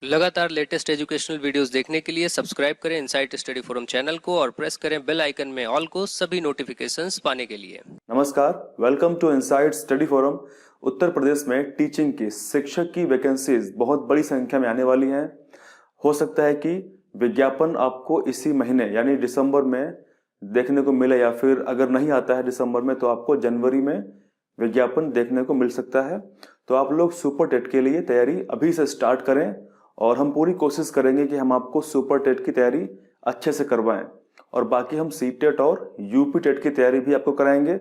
लगातार latest educational videos देखने के लिए सब्सक्राइब करें इनसाइट स्टडी फोरम चैनल को और प्रेस करें बेल आइकन में ऑल को सभी नोटिफिकेशंस पाने के लिए। नमस्कार, welcome to insight study forum. Uttar Pradesh में टीचिंग की शिक्षक की वैकेंसीज बहुत बड़ी संख्या में आने वाली हैं। हो सकता है कि विज्ञापन आपको इसी महीने यानी दिसंबर में देखने को मिले, या फिर अगर नहीं आता है दिसंबर में तो आपको जनवरी में विज्ञापन देखने को मिल सकता है। तो आप लोग सुपर टेट के लिए तैयारी अभी से स्टार्ट करें और हम पूरी कोशिश करेंगे कि हम आपको सुपर टेट की तैयारी अच्छे से करवाएं, और बाकी हम सी टेट और यूपी टेट की तैयारी भी आपको कराएंगे,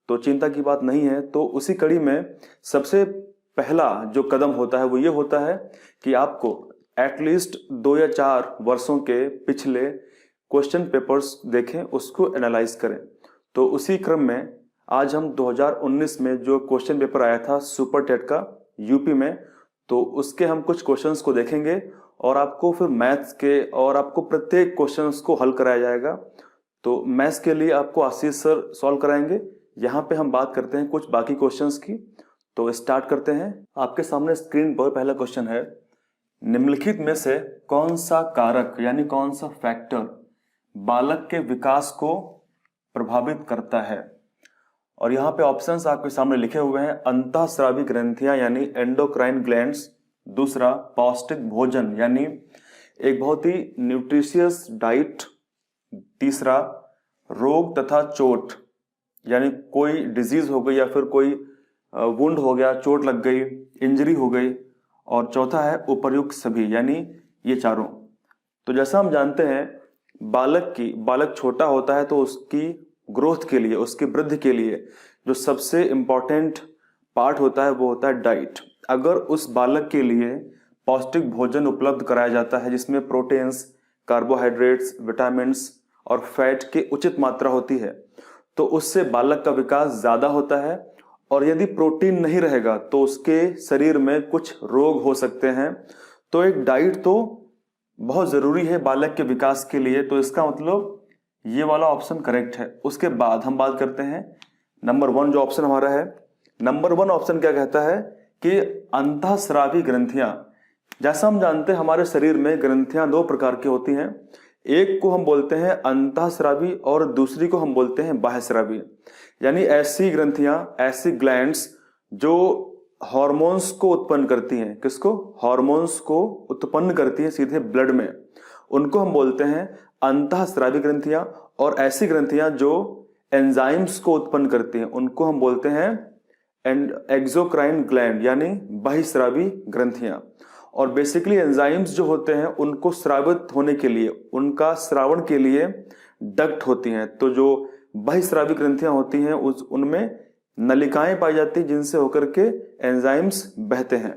तो चिंता की बात नहीं है। तो उसी कड़ी में सबसे पहला जो कदम होता है वो ये होता है कि आपको एटलीस्ट 2 या 4 वर्षों के पिछले क्वेश्चन पेपर्स देखें, उसको एनालाइज करें। तो उसी क्रम में आज हम 2019 में जो क्वेश्चन पेपर आया था सुपर टेट का यूपी में, तो उसके हम कुछ क्वेश्चंस को देखेंगे और आपको फिर मैथ्स के और आपको प्रत्येक क्वेश्चंस को हल कराया जाएगा। तो मैथ्स के लिए आपको आशीष सर सॉल्व कराएंगे। यहाँ पे हम बात करते हैं कुछ बाकी क्वेश्चंस की, तो स्टार्ट करते हैं। आपके सामने स्क्रीन पर पहला क्वेश्चन है, निम्नलिखित में से कौन सा कारक यानी कौन सा फैक्टर बालक के विकास को प्रभावित करता है। और यहाँ पे ऑप्शंस आपके सामने लिखे हुए हैं, अंतःस्रावी ग्रंथियां यानी एंडोक्राइन ग्लैंड्स, दूसरा पौष्टिक भोजन यानी एक बहुत ही न्यूट्रिशियस डाइट, तीसरा रोग तथा चोट यानी कोई डिजीज हो गई या फिर कोई वुंड हो गया, चोट लग गई, इंजरी हो गई, और चौथा है उपर्युक्त सभी यानी ये चारों। तो जैसा हम जानते हैं बालक छोटा होता है तो उसकी ग्रोथ के लिए, उसकी वृद्धि के लिए जो सबसे इंपॉर्टेंट पार्ट होता है वो होता है डाइट। अगर उस बालक के लिए पौष्टिक भोजन उपलब्ध कराया जाता है जिसमें प्रोटीन्स, कार्बोहाइड्रेट्स, विटामिन्स और फैट की उचित मात्रा होती है, तो उससे बालक का विकास ज्यादा होता है। और यदि प्रोटीन नहीं रहेगा तो उसके शरीर में कुछ रोग हो सकते हैं। तो एक डाइट तो बहुत जरूरी है बालक के विकास के लिए, तो इसका मतलब ये वाला ऑप्शन करेक्ट है। उसके बाद हम बात करते हैं नंबर 1 जो ऑप्शन हमारा है। नंबर 1 ऑप्शन क्या कहता है कि अंतःस्रावी ग्रंथियां। जैसा हम जानते हैं हमारे शरीर में ग्रंथियां 2 प्रकार की होती हैं, एक को हम बोलते हैं अंतःस्रावी और दूसरी को हम बोलते हैं बाह्यस्रावी। यानी ऐसी ग्रंथियां, ऐसी ग्लैंड्स जो हॉर्मोन्स को उत्पन्न करती हैं। किसको? हॉर्मोन्स को उत्पन्न करती हैं सीधे ब्लड में, उनको हम बोलते हैं अंतःस्रावी ग्रंथियां। और ऐसी ग्रंथियां जो एंजाइम्स को उत्पन्न करती हैं उनको हम बोलते हैं एक्सोक्राइन ग्लैंड यानी बहिस्रावी ग्रंथियां। और बेसिकली एंजाइम्स जो होते हैं उनको स्रावित होने के लिए, उनका श्रावण के लिए डक्ट होती हैं। तो जो बहिस्रावी ग्रंथियां होती हैं उनमें नलिकाएं पाई जाती हैं जिनसे होकर के एंजाइम्स बहते हैं।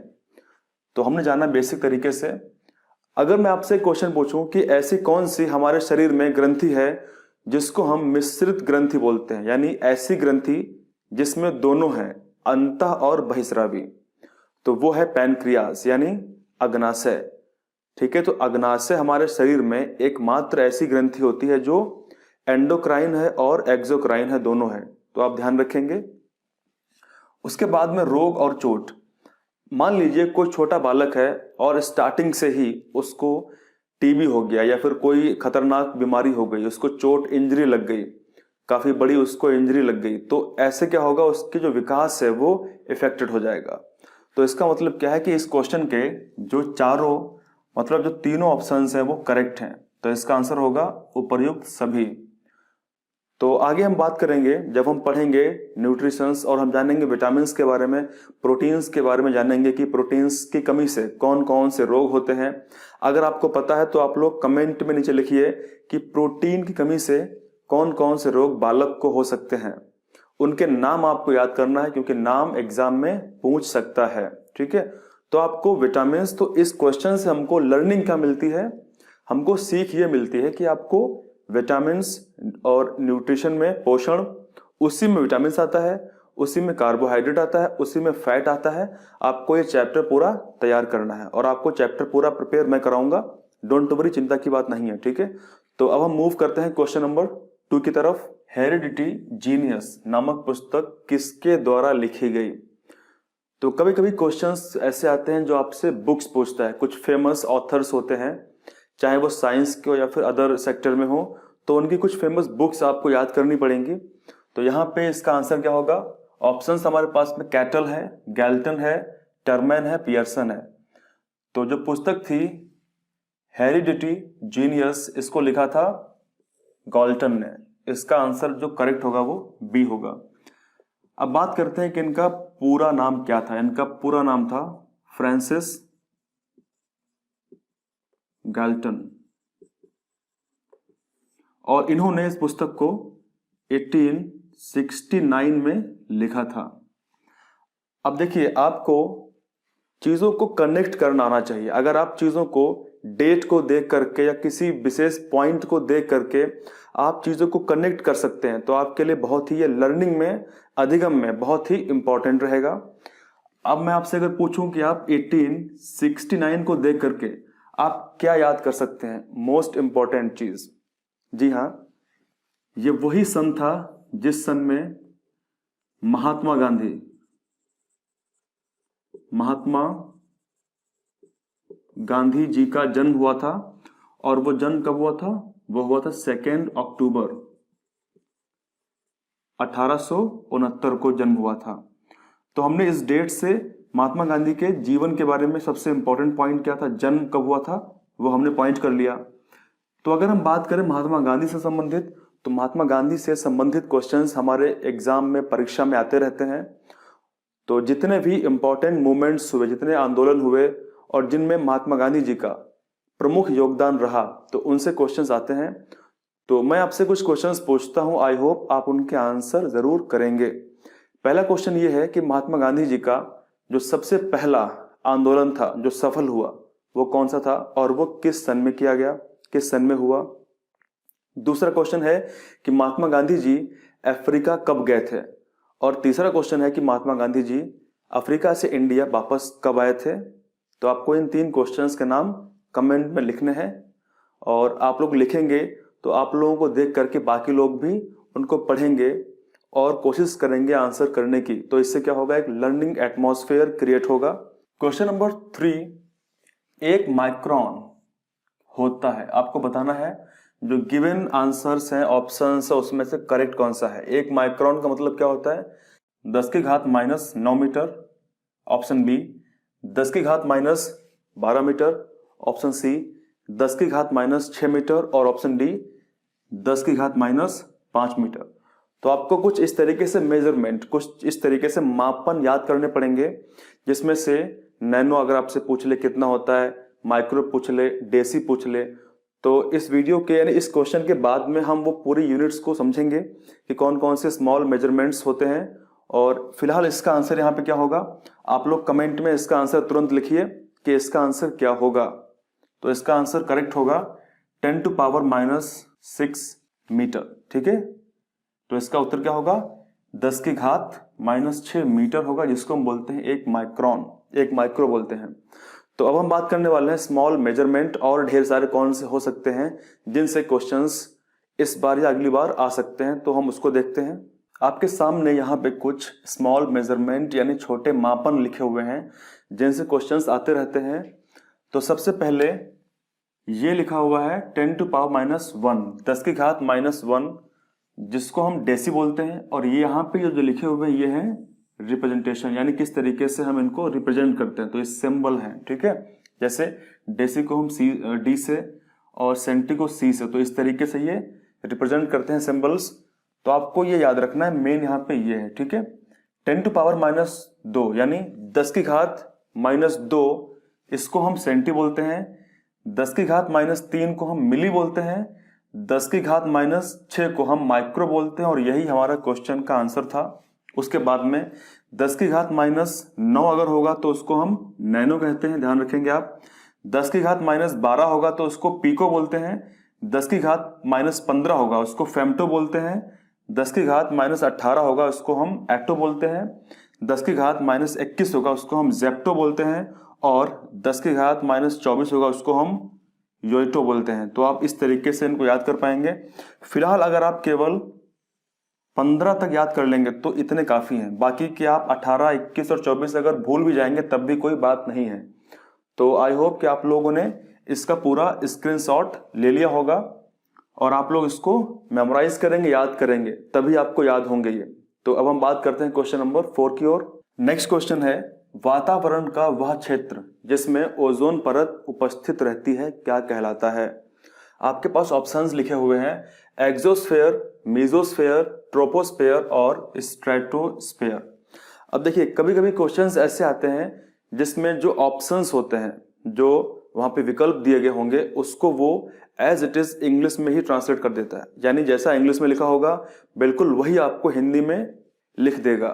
तो हमने जाना बेसिक तरीके से। अगर मैं आपसे क्वेश्चन पूछूं कि ऐसी कौन सी हमारे शरीर में ग्रंथि है जिसको हम मिश्रित ग्रंथि बोलते हैं, यानी ऐसी ग्रंथि जिसमें दोनों हैं, अंतः और बहिस्रावी, तो वो है पैनक्रियास यानी अग्नाशय। ठीक है, तो अग्नाशय हमारे शरीर में एकमात्र ऐसी ग्रंथि होती है जो एंडोक्राइन है और एक्सोक्राइन है, दोनों है। तो आप ध्यान रखेंगे। उसके बाद में रोग और चोट। मान लीजिए कोई छोटा बालक है और स्टार्टिंग से ही उसको टीबी हो गया या फिर कोई खतरनाक बीमारी हो गई, उसको चोट, इंजरी लग गई, काफी बड़ी उसको इंजरी लग गई, तो ऐसे क्या होगा, उसकी जो विकास है वो इफेक्टेड हो जाएगा। तो इसका मतलब क्या है कि इस क्वेश्चन के जो चारों मतलब जो तीनों ऑप्शंस हैं वो करेक्ट हैं। तो इसका आंसर होगा उपर्युक्त सभी। तो आगे हम बात करेंगे जब हम पढ़ेंगे न्यूट्रिशंस, और हम जानेंगे विटामिन्स के बारे में, प्रोटीन्स के बारे में जानेंगे कि प्रोटीन्स की कमी से कौन कौन से रोग होते हैं। अगर आपको पता है तो आप लोग कमेंट में नीचे लिखिए कि प्रोटीन की कमी से कौन कौन से रोग बालक को हो सकते हैं। उनके नाम आपको याद करना है क्योंकि नाम एग्जाम में पूछ सकता है। ठीक है, तो आपको विटामिन्स, तो इस क्वेश्चन से हमको लर्निंग क्या मिलती है, हमको सीख ये मिलती है कि आपको विटामिन्स और न्यूट्रिशन में पोषण, उसी में विटामिन्स आता है, उसी में कार्बोहाइड्रेट आता है, उसी में फैट आता है। आपको ये चैप्टर पूरा तैयार करना है और आपको चैप्टर पूरा प्रिपेयर मैं कराऊंगा, डोंट वरी, चिंता की बात नहीं है। ठीक है, तो अब हम मूव करते हैं क्वेश्चन नंबर 2 की तरफ। हेरिडिटी जीनियस नामक पुस्तक किसके द्वारा लिखी गई? तो कभी कभी क्वेश्चंस ऐसे आते हैं जो आपसे बुक्स पूछता है, कुछ फेमस ऑथर्स होते हैं, चाहे वो साइंस के हो या फिर अदर सेक्टर में हो, तो उनकी कुछ फेमस बुक्स आपको याद करनी पड़ेंगी। तो यहाँ पे इसका आंसर क्या होगा? ऑप्शंस हमारे पास में कैटल है, गैल्टन है, टर्मैन है, पियर्सन है। तो जो पुस्तक थी हेरिडिटी जीनियस, इसको लिखा था गॉल्टन ने। इसका आंसर जो करेक्ट होगा वो बी होगा। अब बात करते हैं कि इनका पूरा नाम क्या था। इनका पूरा नाम था फ्रांसिस गैल्टन, और इन्होंने इस पुस्तक को 1869 में लिखा था। अब देखिए, आपको चीजों को कनेक्ट करना आना चाहिए। अगर आप चीजों को डेट को देख करके या किसी विशेष पॉइंट को देख करके आप चीजों को कनेक्ट कर सकते हैं तो आपके लिए बहुत ही, ये लर्निंग में, अधिगम में बहुत ही इंपॉर्टेंट रहेगा। अब मैं आपसे अगर पूछूं कि आप 1869 को देख करके आप क्या याद कर सकते हैं, मोस्ट इंपॉर्टेंट चीज? जी हाँ, ये वही सन था जिस सन में महात्मा गांधी जी का जन्म हुआ था। और वो जन्म कब हुआ था? वो हुआ था 2 अक्टूबर 1869 को जन्म हुआ था। तो हमने इस डेट से महात्मा गांधी के जीवन के बारे में सबसे इंपॉर्टेंट पॉइंट क्या था, जन्म कब हुआ था, वो हमने पॉइंट कर लिया। तो अगर हम बात करें महात्मा गांधी से संबंधित, तो महात्मा गांधी से संबंधित क्वेश्चंस हमारे एग्जाम में, परीक्षा में आते रहते हैं। तो जितने भी इंपॉर्टेंट मूवमेंट्स हुए, जितने आंदोलन हुए और जिनमें महात्मा गांधी जी का प्रमुख योगदान रहा, तो उनसे क्वेश्चंस आते हैं। तो मैं आपसे कुछ क्वेश्चंस पूछता हूं, आई होप आप उनके आंसर जरूर करेंगे। पहला क्वेश्चन ये है कि महात्मा गांधी जी का जो सबसे पहला आंदोलन था जो सफल हुआ, वो कौन सा था और वो किस सन में किया गया, किस सन में हुआ? दूसरा क्वेश्चन है कि महात्मा गांधी जी अफ्रीका कब गए थे? और तीसरा क्वेश्चन है कि महात्मा गांधी जी अफ्रीका से इंडिया वापस कब आए थे? तो आपको इन 3 क्वेश्चंस के नाम कमेंट में लिखने हैं, और आप लोग लिखेंगे तो आप लोगों को देख करके बाकी लोग भी उनको पढ़ेंगे और कोशिश करेंगे आंसर करने की। तो इससे क्या होगा, एक लर्निंग एटमॉस्फेयर क्रिएट होगा। क्वेश्चन नंबर 3, 1 माइक्रोन होता है, आपको बताना है जो गिवन आंसर्स हैं, ऑप्शंस है, उसमें से करेक्ट कौन सा है। 1 माइक्रोन का मतलब क्या होता है? 10⁻⁻9 metre, option B. 10⁻⁻12 metre, option C. 10⁻⁻6 metre, और ऑप्शन डी 10⁻5 मीटर। तो आपको कुछ इस तरीके से मेजरमेंट, कुछ इस तरीके से मापन याद करने पड़ेंगे, जिसमें से नैनो अगर आपसे पूछ ले कितना होता है, माइक्रो पूछ ले, डेसी पूछ ले। तो इस वीडियो के, यानी इस क्वेश्चन के बाद में हम वो पूरी यूनिट्स को समझेंगे कि कौन कौन से स्मॉल मेजरमेंट्स होते हैं। और फिलहाल इसका आंसर यहाँ पे क्या होगा, आप लोग कमेंट में इसका आंसर तुरंत लिखिए कि इसका आंसर क्या होगा। तो इसका आंसर करेक्ट होगा 10⁻⁻6 मीटर। ठीक है, तो इसका उत्तर क्या होगा? 10⁻⁻6 मीटर होगा, जिसको हम बोलते हैं 1 माइक्रोन, 1 माइक्रो बोलते हैं। तो अब हम बात करने वाले हैं स्मॉल मेजरमेंट, और ढेर सारे कौन से हो सकते हैं जिनसे क्वेश्चंस इस बार या अगली बार आ सकते हैं। तो हम उसको देखते हैं। आपके सामने यहाँ पे कुछ स्मॉल मेजरमेंट यानी छोटे मापन लिखे हुए हैं जिनसे क्वेश्चंस आते रहते हैं। तो सबसे पहले ये लिखा हुआ है 10⁻⁻1, 10⁻⁻1, जिसको हम डेसी बोलते हैं। और ये यहाँ पे जो लिखे हुए हैं ये है रिप्रेजेंटेशन, यानी किस तरीके से हम इनको रिप्रेजेंट करते हैं। तो ये सिंबल है, ठीक है। जैसे डेसी को हम डी से और सेंटी को सी से, तो इस तरीके से ये रिप्रेजेंट करते हैं सिंबल्स। तो आपको ये याद रखना है, मेन यहाँ पे ये है, ठीक है। 10⁻⁻2 यानी 10⁻⁻2, इसको हम सेंटी बोलते हैं। 10⁻⁻3 को हम मिली बोलते हैं। 10⁻⁻6 को हम माइक्रो बोलते हैं, और यही हमारा क्वेश्चन का आंसर था। उसके बाद में 10⁻�9 अगर होगा तो उसको हम नैनो कहते हैं, ध्यान रखेंगे आप। 10⁻12 होगा तो उसको पीको बोलते हैं। 10⁻15 होगा उसको फेम्टो बोलते हैं। 10⁻18 होगा उसको हम एक्टो बोलते हैं। 10⁻21 होगा उसको हम जेप्टो बोलते हैं। और 10⁻24 होगा उसको हम योइटो बोलते हैं। तो आप इस तरीके से इनको याद कर पाएंगे। फिलहाल अगर आप केवल 15 तक याद कर लेंगे तो इतने काफी हैं। बाकी कि आप 18, 21 और 24 अगर भूल भी जाएंगे तब भी कोई बात नहीं है। तो आई होप कि आप लोगों ने इसका पूरा स्क्रीनशॉट ले लिया होगा और आप लोग इसको मेमोराइज करेंगे, याद करेंगे, तभी आपको याद होंगे ये। तो अब हम बात करते हैं क्वेश्चन नंबर 4 की ओर। नेक्स्ट क्वेश्चन है, वातावरण का वह क्षेत्र जिसमें ओजोन परत उपस्थित रहती है क्या कहलाता है? आपके पास ऑप्शंस लिखे हुए हैं, एक्सोस्फेयर, मेसोस्फेयर, ट्रोपोस्फेयर और स्ट्रेटोस्फेयर। अब देखिए, कभी कभी क्वेश्चंस ऐसे आते हैं जिसमें जो ऑप्शंस होते हैं, जो वहां पे विकल्प दिए गए होंगे, उसको वो एज इट इज इंग्लिश में ही ट्रांसलेट कर देता है। यानी जैसा इंग्लिश में लिखा होगा बिल्कुल वही आपको हिंदी में लिख देगा।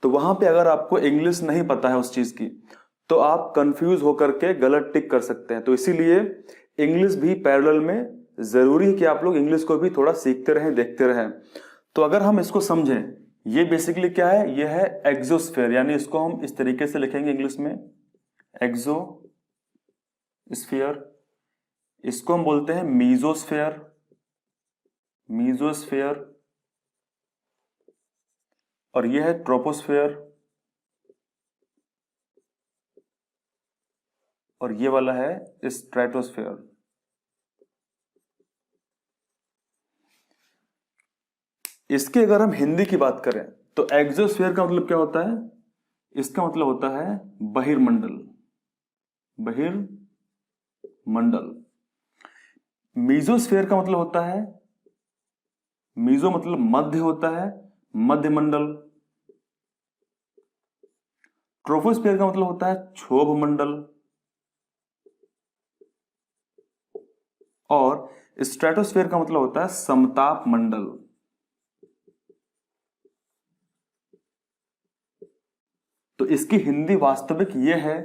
तो वहां पे अगर आपको इंग्लिश नहीं पता है उस चीज की, तो आप कंफ्यूज होकर के गलत टिक कर सकते हैं। तो इसीलिए इंग्लिश भी पैरेलल में जरूरी है कि आप लोग इंग्लिश को भी थोड़ा सीखते रहें, देखते रहें। तो अगर हम इसको समझें, ये बेसिकली क्या है, ये है एक्सोस्फेयर, यानी इसको हम इस तरीके से लिखेंगे इंग्लिश में, एक्सोस्फेयर। इसको हम बोलते हैं मीजोस्फेयर, मीजोस्फेयर, और ये है ट्रोपोस्फेयर, और ये वाला है स्ट्रेटोस्फेयर। इसके अगर हम हिंदी की बात करें तो एक्सोस्फेयर का मतलब क्या होता है? इसका मतलब होता है बहिर्मंडल, बहिर्मंडल। मीजोस्फेयर का मतलब होता है, मीजो मतलब मध्य होता है, मध्यमंडल। ट्रोपोस्फेयर का मतलब होता है क्षोभ मंडल, और स्ट्रेटोस्फेयर का मतलब होता है समताप मंडल। तो इसकी हिंदी वास्तविक ये है,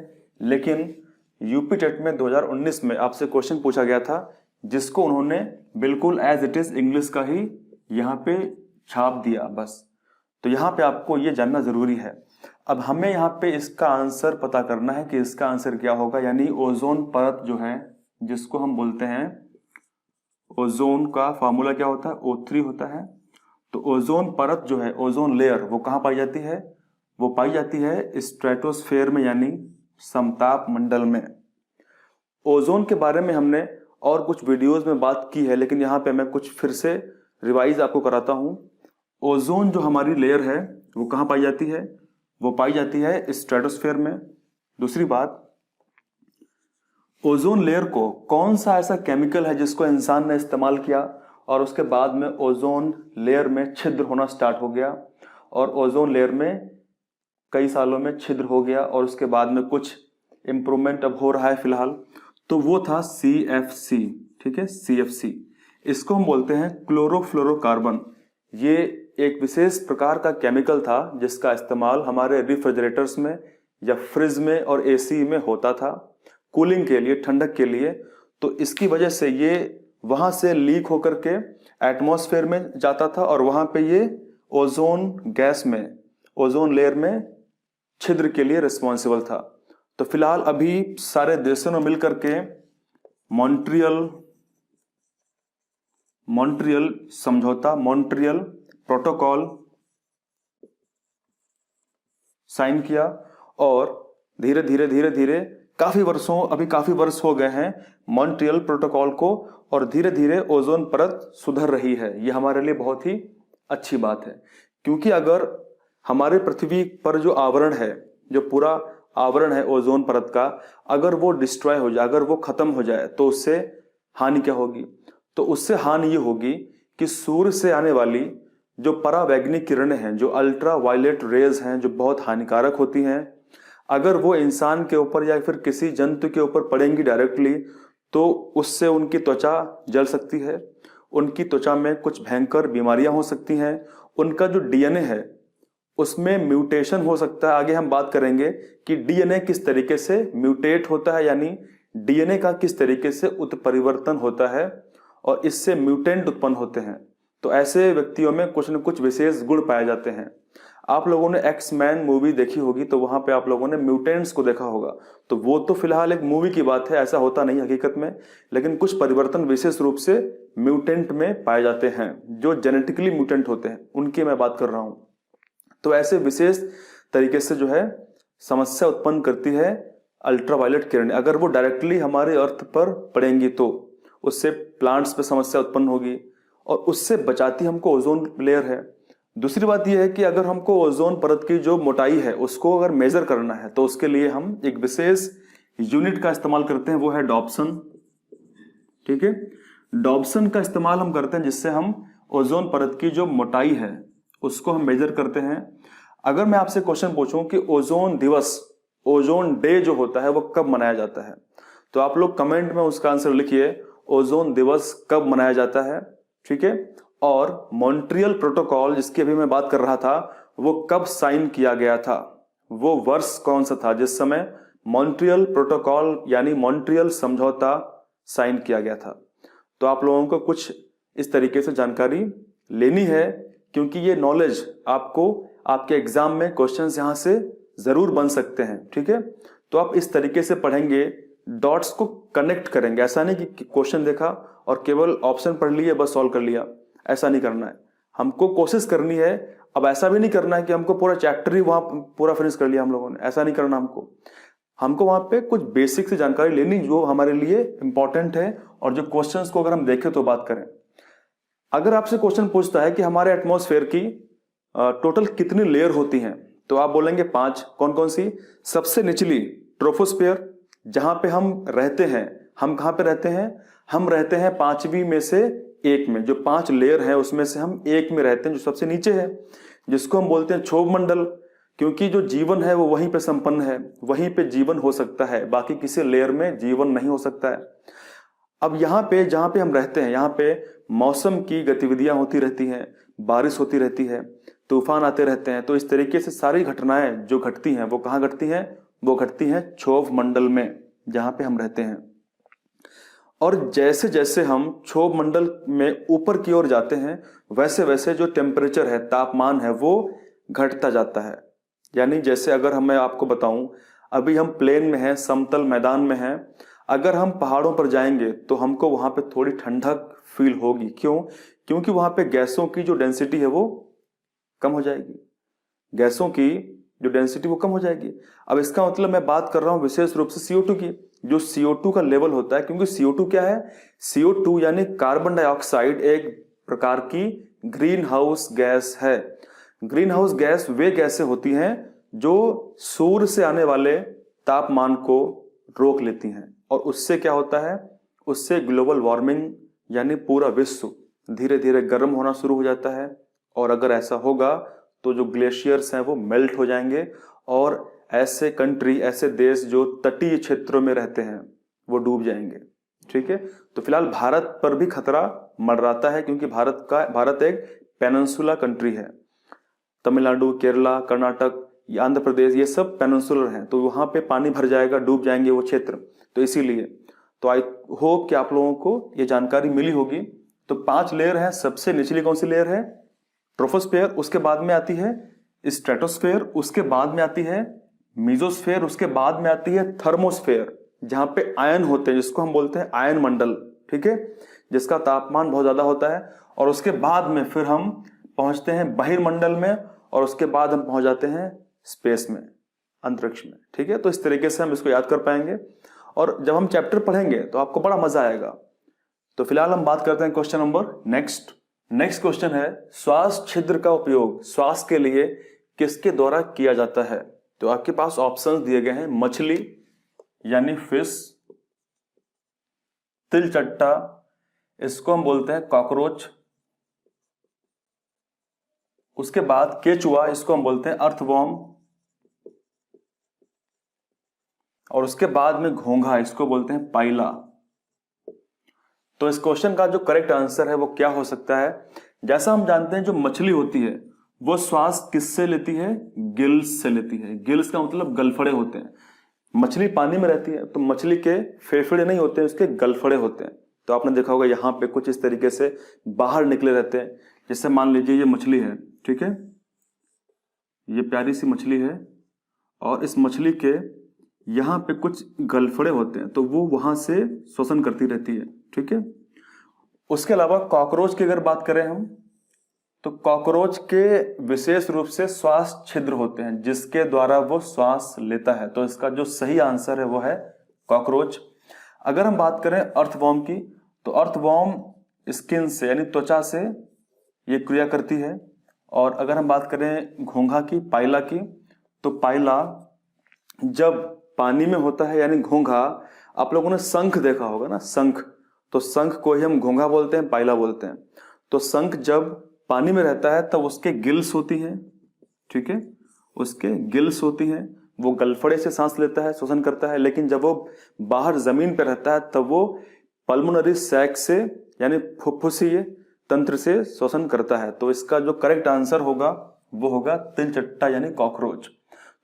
लेकिन यूपी टेट में 2019 में आपसे क्वेश्चन पूछा गया था जिसको उन्होंने बिल्कुल एज इट इज इंग्लिश का ही यहां पे छाप दिया बस। तो यहां पे आपको ये जानना जरूरी है। अब हमें यहाँ पे इसका आंसर पता करना है कि इसका आंसर क्या होगा। यानी ओजोन परत जो है, जिसको हम बोलते हैं, ओजोन का फार्मूला क्या होता है? O3 होता है। तो ओजोन परत जो है, ओजोन लेयर, वो कहां पाई जाती है? वो पाई जाती है स्ट्रेटोस्फेयर में, यानी समताप मंडल में। ओजोन के बारे में हमने और कुछ वीडियोस में बात की है, लेकिन यहाँ पे मैं कुछ फिर से रिवाइज आपको कराता हूं। ओजोन जो हमारी लेयर है वो कहां पाई जाती है? वो पाई जाती है स्ट्रेटोस्फेयर में। दूसरी बात, ओजोन लेयर को कौन सा ऐसा केमिकल है जिसको इंसान ने इस्तेमाल किया और उसके बाद में ओजोन लेयर में छिद्र होना स्टार्ट हो गया, और ओजोन लेयर में कई सालों में छिद्र हो गया, और उसके बाद में कुछ इंप्रूवमेंट अब हो रहा है फिलहाल। तो वो था CFC, ठीक है, CFC। इसको हम बोलते हैं क्लोरोफ्लोरोकार्बन। ये एक विशेष प्रकार का केमिकल था जिसका इस्तेमाल हमारे रेफ्रिजरेटर्स में या फ्रिज में और AC में होता था, कूलिंग के लिए, ठंडक के लिए। तो इसकी वजह से ये वहां से लीक होकर के एटमॉस्फेयर में जाता था, और वहां पे ये ओजोन गैस में, ओजोन लेयर में छिद्र के लिए रिस्पॉन्सिबल था। तो फिलहाल अभी सारे देशों ने मिलकर के मॉन्ट्रियल समझौता, मॉन्ट्रियल प्रोटोकॉल साइन किया, और धीरे धीरे काफी वर्ष हो गए हैं मॉन्ट्रियल प्रोटोकॉल को, और धीरे धीरे ओजोन परत सुधर रही है। यह हमारे लिए बहुत ही अच्छी बात है, क्योंकि अगर हमारे पृथ्वी पर जो आवरण है, जो पूरा आवरण है ओजोन परत का, अगर वो डिस्ट्रॉय हो जाए, अगर वो खत्म हो जाए, तो उससे हानि क्या होगी? तो उससे हानि ये होगी कि सूर्य से आने वाली जो परावैंगनिक किरणें हैं, जो अल्ट्रा वायलेट रेज हैं, जो बहुत हानिकारक होती हैं, अगर वो इंसान के ऊपर या फिर किसी जंतु के ऊपर पड़ेंगी डायरेक्टली, तो उससे उनकी त्वचा जल सकती है, उनकी त्वचा में कुछ भयंकर बीमारियां हो सकती हैं, उनका जो DNA है उसमें म्यूटेशन हो सकता है। आगे हम बात करेंगे कि DNA किस तरीके से म्यूटेट होता है, यानी DNA का किस तरीके से उत्परिवर्तन होता है, और इससे म्यूटेंट उत्पन्न होते हैं। तो ऐसे व्यक्तियों में कुछ न कुछ विशेष गुण पाए जाते हैं। आप लोगों ने एक्स मैन मूवी देखी होगी, तो वहां पे आप लोगों ने म्यूटेंट्स को देखा होगा। तो वो तो फिलहाल एक मूवी की बात है, ऐसा होता नहीं हकीकत में, लेकिन कुछ परिवर्तन विशेष रूप से म्यूटेंट में पाए जाते हैं, जो जेनेटिकली म्यूटेंट होते हैं, उनकी मैं बात कर रहा हूं। तो ऐसे विशेष तरीके से जो है समस्या उत्पन्न करती है अल्ट्रावायलेट किरणें। अगर वो डायरेक्टली हमारे अर्थ पर पड़ेंगी तो उससे प्लांट्स पे समस्या उत्पन्न होगी, और उससे बचाती हमको ओजोन लेयर है। दूसरी बात यह है कि अगर हमको ओजोन परत की जो मोटाई है उसको अगर मेजर करना है, तो उसके लिए हम एक विशेष यूनिट का इस्तेमाल करते हैं, वो है डॉप्सन। ठीक है, डॉप्सन का इस्तेमाल हम करते हैं, जिससे हम ओजोन परत की जो मोटाई है उसको हम मेजर करते हैं। अगर मैं आपसे क्वेश्चन पूछूं कि ओजोन दिवस, ओजोन डे जो होता है वो कब मनाया जाता है, तो आप लोग कमेंट में उसका आंसर लिखिए, ओजोन दिवस कब मनाया जाता है। ठीक है, और मॉन्ट्रियल प्रोटोकॉल जिसकी अभी मैं बात कर रहा था, वो कब साइन किया गया था, वो वर्ष कौन सा था जिस समय मॉन्ट्रियल प्रोटोकॉल यानी मॉन्ट्रियल समझौता साइन किया गया था। तो आप लोगों को कुछ इस तरीके से जानकारी लेनी है, क्योंकि ये नॉलेज आपको आपके एग्जाम में क्वेश्चंस यहां से जरूर बन सकते हैं। ठीक है, तो आप इस तरीके से पढ़ेंगे, डॉट्स को कनेक्ट करेंगे। ऐसा नहीं कि क्वेश्चन देखा और केवल ऑप्शन पढ़ लिए बस सॉल्व कर लिया, ऐसा नहीं करना है। हमको कोशिश करनी है। अब ऐसा भी नहीं करना है कि हमको पूरा चैप्टर ही वहां पूरा फिनिश कर लिया हम लोगों ने, ऐसा नहीं करना। हमको वहां पे कुछ बेसिक से जानकारी लेनी जो हमारे लिए इंपॉर्टेंट है, और जो क्वेश्चंस को अगर हम देखें तो बात करें। अगर आपसे क्वेश्चन पूछता है कि हमारे एटमॉस्फेयर की टोटल कितनी लेयर होती हैं, तो आप बोलेंगे 5। कौन कौन सी? सबसे निचली ट्रोपोस्फेयर, जहां पे हम रहते हैं। हम कहां पे रहते हैं? हम रहते हैं 5वीं में से एक में। जो 5 लेयर है उसमें से हम एक में रहते हैं, जो सबसे नीचे है, जिसको हम बोलते हैं क्षोभ मंडल, क्योंकि जो जीवन है वो वहीं पे संपन्न है, वहीं पे जीवन हो सकता है, बाकी किसी लेयर में जीवन नहीं हो सकता है। अब यहाँ पे जहां पे हम रहते हैं, यहाँ पे मौसम की गतिविधियां होती रहती हैं, बारिश होती रहती है, तूफान आते रहते हैं। तो इस तरीके से सारी घटनाएं जो घटती हैं वो कहाँ घटती हैं? वो घटती हैं क्षोभ मंडल में, जहां पे हम रहते हैं। और जैसे जैसे हम क्षोभ मंडल में ऊपर की ओर जाते हैं, वैसे वैसे जो टेम्परेचर है, तापमान है, वो घटता जाता है। यानी जैसे अगर मैं आपको बताऊं, अभी हम प्लेन में हैं, समतल मैदान में हैं, अगर हम पहाड़ों पर जाएंगे तो हमको वहां पे थोड़ी ठंडक फील होगी। क्यों? क्योंकि वहां पे गैसों की जो डेंसिटी है वो कम हो जाएगी, गैसों की जो डेंसिटी वो कम हो जाएगी। अब इसका मतलब मैं बात कर रहा हूं विशेष रूप से CO2 की। जो CO2 का लेवल होता है, क्योंकि CO2 क्या है? CO2 यानी कार्बन डाइऑक्साइड एक प्रकार की ग्रीन हाउस गैस है। ग्रीन हाउस गैस वे गैसें होती हैं जो सूर्य से आने वाले तापमान को रोक लेती हैं, और उससे क्या होता है? उससे ग्लोबल वार्मिंग यानी पूरा विश्व धीरे धीरे गर्म होना शुरू हो जाता है। और अगर ऐसा होगा तो जो ग्लेशियर्स हैं वो मेल्ट हो जाएंगे, और ऐसे कंट्री, ऐसे देश जो तटीय क्षेत्रों में रहते हैं वो डूब जाएंगे। ठीक है, तो फिलहाल भारत पर भी खतरा मंडराता है, क्योंकि भारत एक पेनिनसुला कंट्री है। तमिलनाडु, केरला, कर्नाटक, आंध्र प्रदेश, ये सब पेनिनसुलर हैं, तो वहां पे पानी भर जाएगा, डूब जाएंगे वो क्षेत्र। तो इसीलिए तो आई होप कि आप लोगों को ये जानकारी मिली होगी। तो 5 लेयर है। सबसे निचली कौन सी लेयर है? ट्रोपोस्फेयर। उसके बाद में आती है स्ट्रेटोस्फेयर, उसके बाद में आती है मीजोस्फेयर, उसके बाद में आती है थर्मोस्फेयर, जहां पे आयन होते हैं, जिसको हम बोलते हैं आयन मंडल। ठीक है, जिसका तापमान बहुत ज्यादा होता है। और उसके बाद में फिर हम पहुंचते हैं बहिर्मंडल में, और उसके बाद हम पहुंच जाते हैं स्पेस में, अंतरिक्ष में। ठीक है, तो इस तरीके से हम इसको याद कर पाएंगे, और जब हम चैप्टर पढ़ेंगे तो आपको बड़ा मजा आएगा। तो फिलहाल हम बात करते हैं क्वेश्चन नंबर नेक्स्ट क्वेश्चन है, श्वास छिद्र का उपयोग श्वास के लिए किसके द्वारा किया जाता है? तो आपके पास ऑप्शंस दिए गए हैं, मछली यानी फिश, तिलचट्टा, इसको हम बोलते हैं कॉकरोच, उसके बाद केचुआ, इसको हम बोलते हैं अर्थवॉर्म, और उसके बाद में घोंघा, इसको बोलते हैं पाइला। तो इस क्वेश्चन का जो करेक्ट आंसर है वो क्या हो सकता है? जैसा हम जानते हैं जो मछली होती है वो श्वास किससे लेती है? गिल्स से लेती है। गिल्स का मतलब गलफड़े होते हैं। मछली पानी में रहती है तो मछली के फेफड़े नहीं होते हैं, उसके गलफड़े होते हैं। तो आपने देखा होगा यहाँ पे कुछ इस तरीके से बाहर निकले रहते हैं। जैसे मान लीजिए ये मछली है, ठीक है, ये प्यारी सी मछली है और इस मछली के यहाँ पे कुछ गलफड़े होते हैं, तो वो वहां से श्वसन करती रहती है, ठीक है। उसके अलावा कॉकरोच की अगर बात करें हम, तो कॉकरोच के विशेष रूप से श्वास छिद्र होते हैं जिसके द्वारा वो श्वास लेता है, तो इसका जो सही आंसर है वो है कॉकरोच। अगर हम बात करें अर्थवॉर्म की, तो अर्थवॉर्म स्किन से यानी त्वचा से ये क्रिया करती है। और अगर हम बात करें घोंघा की, पाइला की, तो पाइला जब पानी में होता है यानी घोंघा, आप लोगों ने शंख देखा होगा ना, शंख, तो शंख को ही हम घोंघा बोलते हैं, पाइला बोलते हैं। तो शंख जब पानी में रहता है तब उसके गिल्स होती हैं, ठीक है, उसके गिल्स होती हैं, वो गलफड़े से सांस लेता है, श्वसन करता है। लेकिन जब वो बाहर जमीन पर रहता है तब वो पल्मोनरी सैक से यानी फुफ्फुसीय तंत्र से श्वसन करता है। तो इसका जो करेक्ट आंसर होगा वो होगा तिलचट्टा यानी कॉकरोच।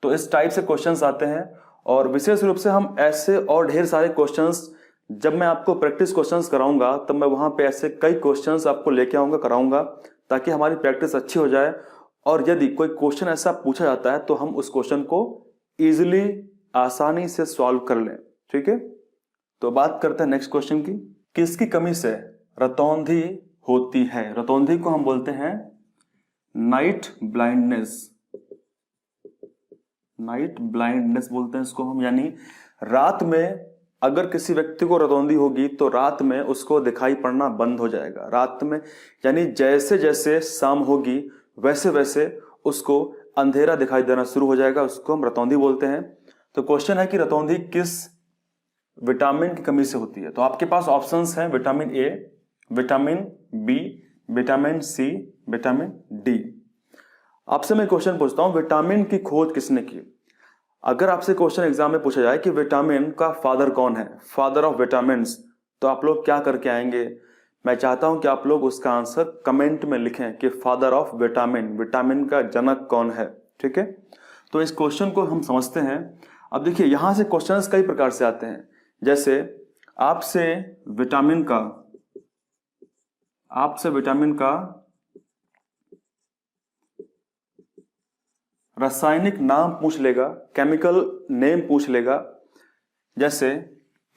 तो इस टाइप से क्वेश्चंस आते हैं और विशेष रूप से हम ऐसे और ढेर सारे क्वेश्चंस, जब मैं आपको प्रैक्टिस क्वेश्चंस कराऊंगा तब मैं वहां पे ऐसे कई क्वेश्चंस आपको लेके आऊंगा, कराऊंगा, ताकि हमारी प्रैक्टिस अच्छी हो जाए। और यदि कोई क्वेश्चन ऐसा पूछा जाता है तो हम उस क्वेश्चन को इजिली, आसानी से सॉल्व कर लें, ठीक है। तो बात करते हैं नेक्स्ट क्वेश्चन की। किसकी कमी से रतौंधी होती है? रतौंधी को हम बोलते हैं नाइट ब्लाइंडनेस, नाइट ब्लाइंडनेस बोलते हैं इसको हम। यानी रात में अगर किसी व्यक्ति को रतौंधी होगी तो रात में उसको दिखाई पड़ना बंद हो जाएगा। रात में यानी जैसे जैसे शाम होगी वैसे वैसे उसको अंधेरा दिखाई देना शुरू हो जाएगा, उसको हम रतौंधी बोलते हैं। तो क्वेश्चन है कि रतौंधी किस विटामिन की कमी से होती है? तो आपके पास ऑप्शंस हैं vitamin A, vitamin B, vitamin C, vitamin D. आपसे मैं क्वेश्चन पूछता हूं, विटामिन की खोज किसने की? अगर आपसे क्वेश्चन एग्जाम में पूछा जाए कि विटामिन का फादर कौन है, फादर ऑफ विटामिन्स, तो आप लोग क्या करके आएंगे? मैं चाहता हूं कि आप लोग उसका आंसर कमेंट में लिखें कि फादर ऑफ विटामिन, विटामिन का जनक कौन है, ठीक है। तो इस क्वेश्चन को हम समझते हैं। अब देखिए यहां से क्वेश्चंस कई प्रकार से आते हैं। जैसे आपसे विटामिन का रासायनिक नाम पूछ लेगा, केमिकल नेम पूछ लेगा। जैसे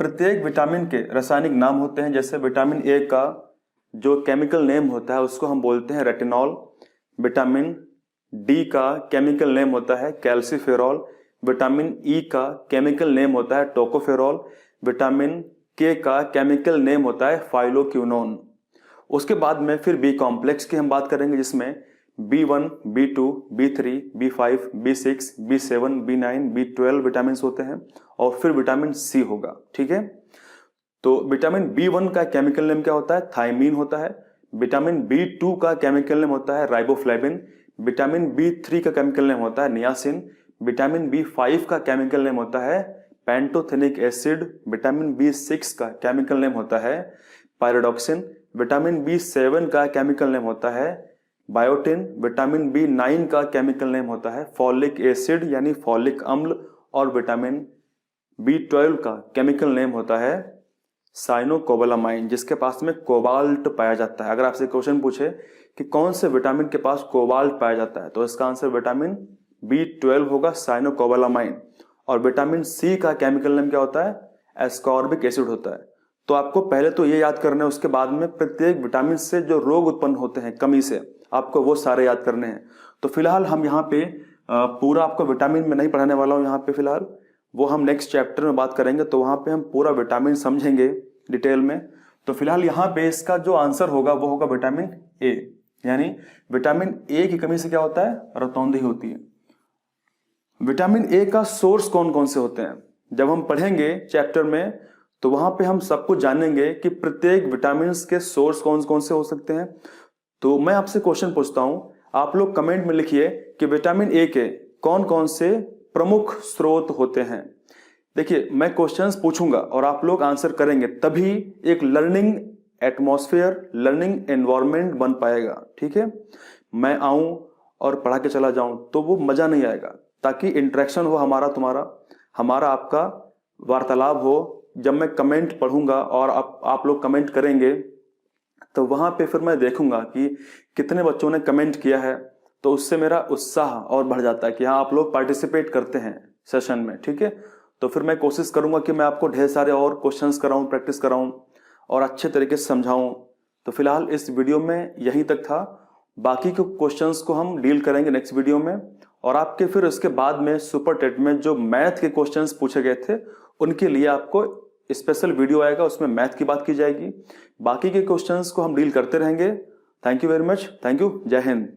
प्रत्येक विटामिन के रासायनिक नाम होते हैं। जैसे विटामिन ए का जो केमिकल नेम होता है उसको हम बोलते हैं रेटिनॉल। विटामिन डी का केमिकल नेम होता है कैल्सीफेरॉल। विटामिन ई का केमिकल नेम होता है टोकोफेरॉल। विटामिन के का केमिकल नेम होता है फाइलोक्विनोन। उसके बाद में फिर बी कॉम्प्लेक्स की हम बात करेंगे, जिसमें B1, B2, B3, B5, B6, B7, B9, B12 vitamin होते हैं और फिर विटामिन सी होगा, ठीक है। तो विटामिन B1 का केमिकल नेम क्या होता है? थायमीन होता है। विटामिन B2 का केमिकल नेम होता है राइबोफ्लेविन। विटामिन B3 का केमिकल नेम होता है नियासिन। विटामिन B5 का केमिकल नेम होता है पेंटोथेनिक एसिड। विटामिन B6 का केमिकल नेम होता है पायरोडॉक्सिन। विटामिन B7 का केमिकल नेम होता है बायोटिन। विटामिन B9 का केमिकल नेम होता है फॉलिक एसिड यानी फॉलिक अम्ल। और विटामिन B12 का केमिकल नेम होता है साइनोकोबालामाइन, जिसके पास में कोबाल्ट पाया जाता है। अगर आपसे क्वेश्चन पूछे कि कौन से विटामिन के पास कोबाल्ट पाया जाता है, तो इसका आंसर विटामिन B12 होगा, साइनोकोबालामाइन। और विटामिन सी का केमिकल नेम क्या होता है? एस्कॉर्बिक एसिड होता है। तो आपको पहले तो ये याद करना है, उसके बाद में प्रत्येक विटामिन से जो रोग उत्पन्न होते हैं कमी से, आपको वो सारे याद करने हैं। तो फिलहाल हम यहाँ पे पूरा आपको विटामिन में नहीं पढ़ाने वाला हूँ यहाँ पे फिलहाल, वो हम नेक्स्ट चैप्टर में बात करेंगे, तो वहाँ पे हम पूरा विटामिन समझेंगे डिटेल में। तो फिलहाल यहाँ पे इसका जो आंसर होगा वो होगा विटामिन ए। यानी विटामिन ए की कमी से क्या होता है? रतौंधी होती है। विटामिन ए का सोर्स कौन कौन से होते हैं, जब हम पढ़ेंगे चैप्टर में तो वहां पे हम सब कुछ जानेंगे कि प्रत्येक विटामिन के सोर्स कौन कौन से हो सकते हैं। तो मैं आपसे क्वेश्चन पूछता हूं, आप लोग कमेंट में लिखिए कि विटामिन ए के कौन कौन से प्रमुख स्रोत होते हैं। देखिए मैं क्वेश्चंस पूछूंगा और आप लोग आंसर करेंगे, तभी एक लर्निंग एटमॉस्फेयर, लर्निंग एनवायरनमेंट बन पाएगा, ठीक है। मैं आऊं और पढ़ा के चला जाऊं तो वो मजा नहीं आएगा। ताकि इंटरेक्शन हो हमारा तुम्हारा, हमारा आपका वार्तालाप हो। जब मैं कमेंट पढ़ूंगा और आप लोग कमेंट करेंगे तो वहां पे फिर मैं देखूंगा कि कितने बच्चों ने कमेंट किया है, तो उससे मेरा उत्साह और बढ़ जाता है कि हाँ आप लोग पार्टिसिपेट करते हैं सेशन में, ठीक है। तो फिर मैं कोशिश करूंगा कि मैं आपको ढेर सारे और क्वेश्चंस कराऊं, प्रैक्टिस कराऊं और अच्छे तरीके से समझाऊं। तो फिलहाल इस वीडियो में यहीं तक था, बाकी के क्वेश्चंस को हम डील करेंगे नेक्स्ट वीडियो में। और आपके फिर उसके बाद में सुपर टेट में जो मैथ के क्वेश्चंस पूछे गए थे उनके लिए आपको स्पेशल वीडियो आएगा, उसमें मैथ की बात की जाएगी। बाकी के क्वेश्चंस को हम डील करते रहेंगे। Thank you very much, thank you, जय हिंद।